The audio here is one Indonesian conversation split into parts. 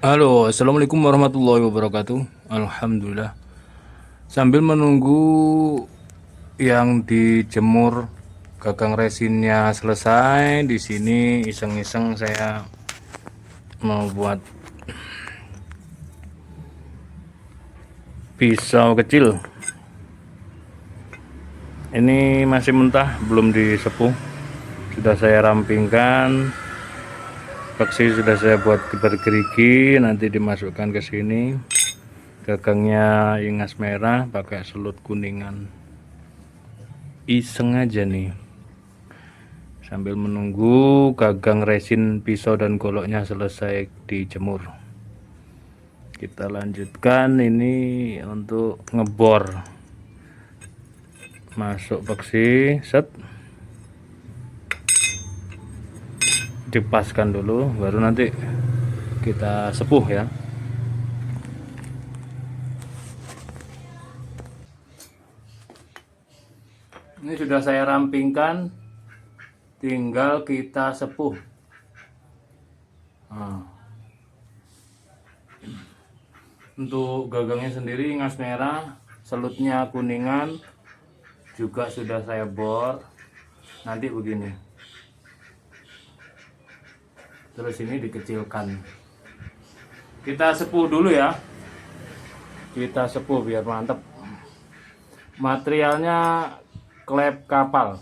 Halo, assalamualaikum warahmatullahi wabarakatuh. Alhamdulillah. Sambil menunggu yang dijemur gagang resinnya selesai, di sini iseng-iseng saya mau buat pisau kecil. Ini masih mentah, belum disepuh. Sudah saya rampingkan. Paksi sudah saya buat bergerigi, nanti dimasukkan ke sini. Gagangnya ingas merah, pakai selut kuningan. Iseng aja nih. Sambil menunggu gagang resin pisau dan goloknya selesai dijemur, kita lanjutkan ini untuk ngebor. Masuk peksi, set, dipaskan dulu, baru nanti kita sepuh ya. Ini sudah saya rampingkan, tinggal kita sepuh. Nah, untuk gagangnya sendiri ingas merah, selutnya kuningan, juga sudah saya bor. Nanti begini, terus ini dikecilkan. Kita sepuh dulu ya, kita sepuh biar mantep. Materialnya klep kapal.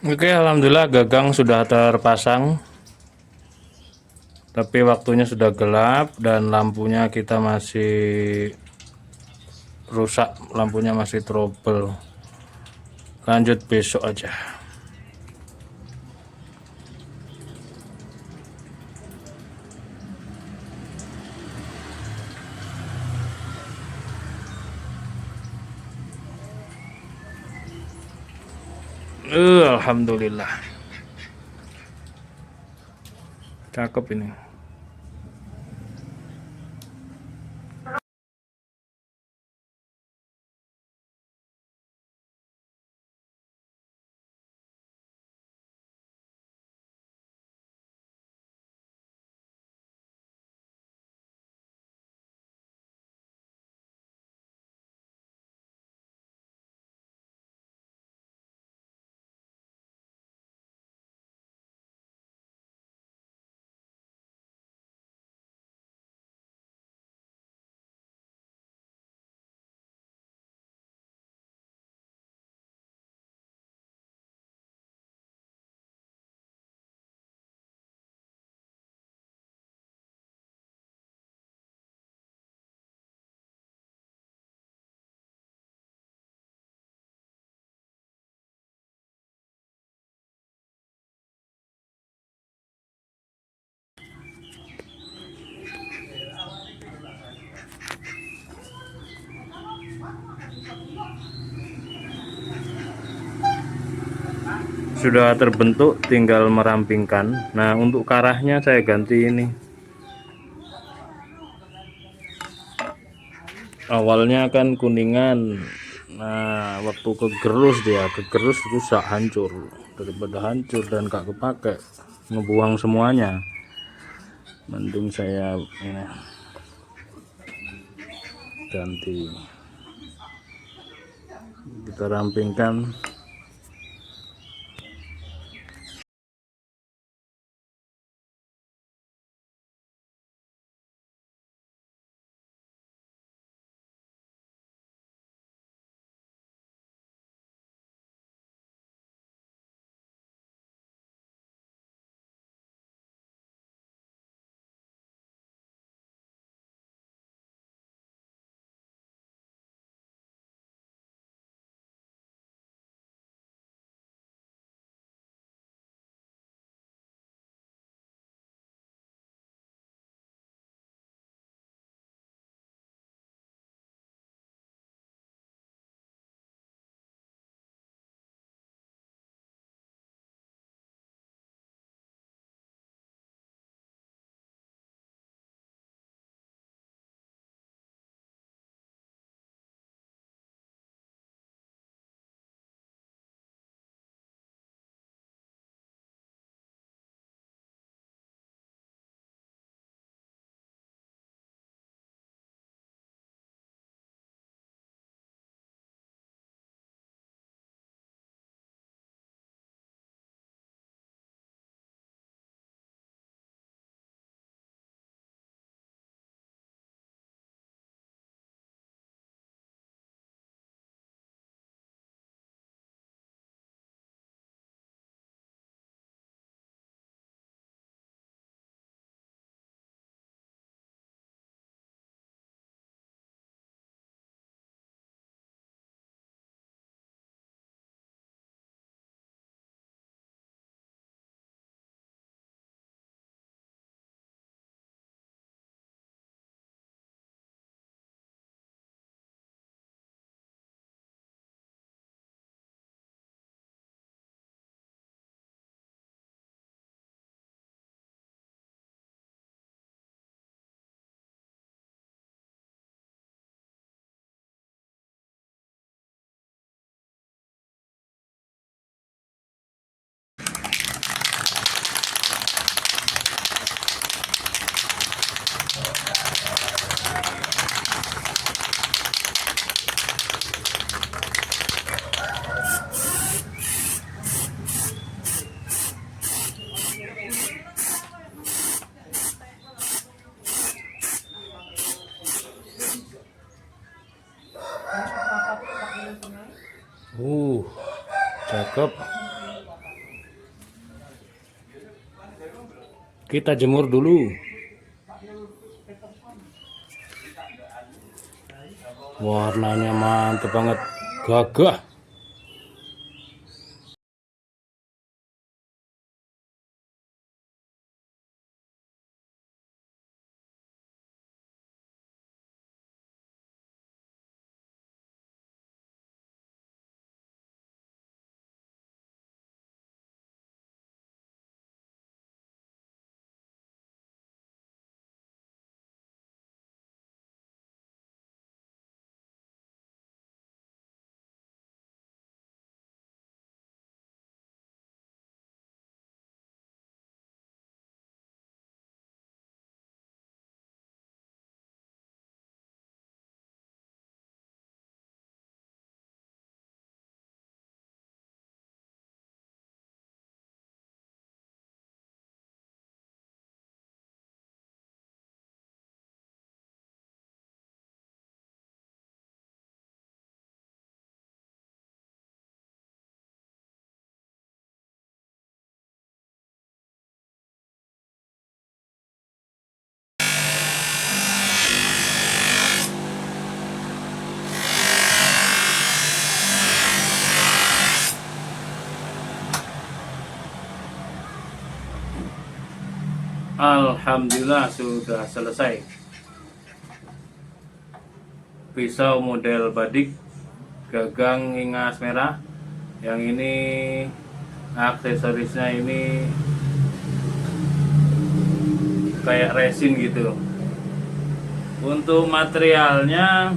Oke, alhamdulillah gagang sudah terpasang. Tapi waktunya sudah gelap dan lampunya kita masih rusak, lampunya masih trouble. Lanjut besok aja. Alhamdulillah. Cakep ini. Sudah terbentuk, tinggal merampingkan. Nah, untuk karahnya saya ganti ini. Awalnya kan kuningan. Nah, waktu kegerus dia, kegerus rusak, hancur. Daripada hancur dan gak kepake, ngebuang semuanya. Mending saya ini ganti. Kita rampingkan. cakep. Kita jemur dulu. Warnanya mantep banget, gagah. Alhamdulillah sudah selesai. Pisau model badik, gagang ingas merah. Yang ini aksesorisnya ini kayak resin gitu. Untuk materialnya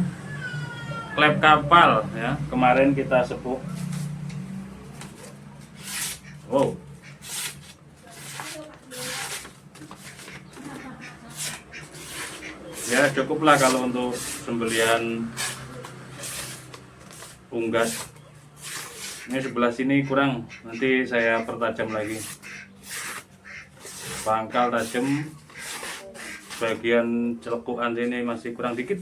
klep kapal ya, kemarin kita sepuk. Wow. Ya cukuplah kalau untuk sembelihan unggas. Ini sebelah sini kurang, nanti saya pertajam lagi. Pangkal tajam, bagian celekukan sini masih kurang dikit.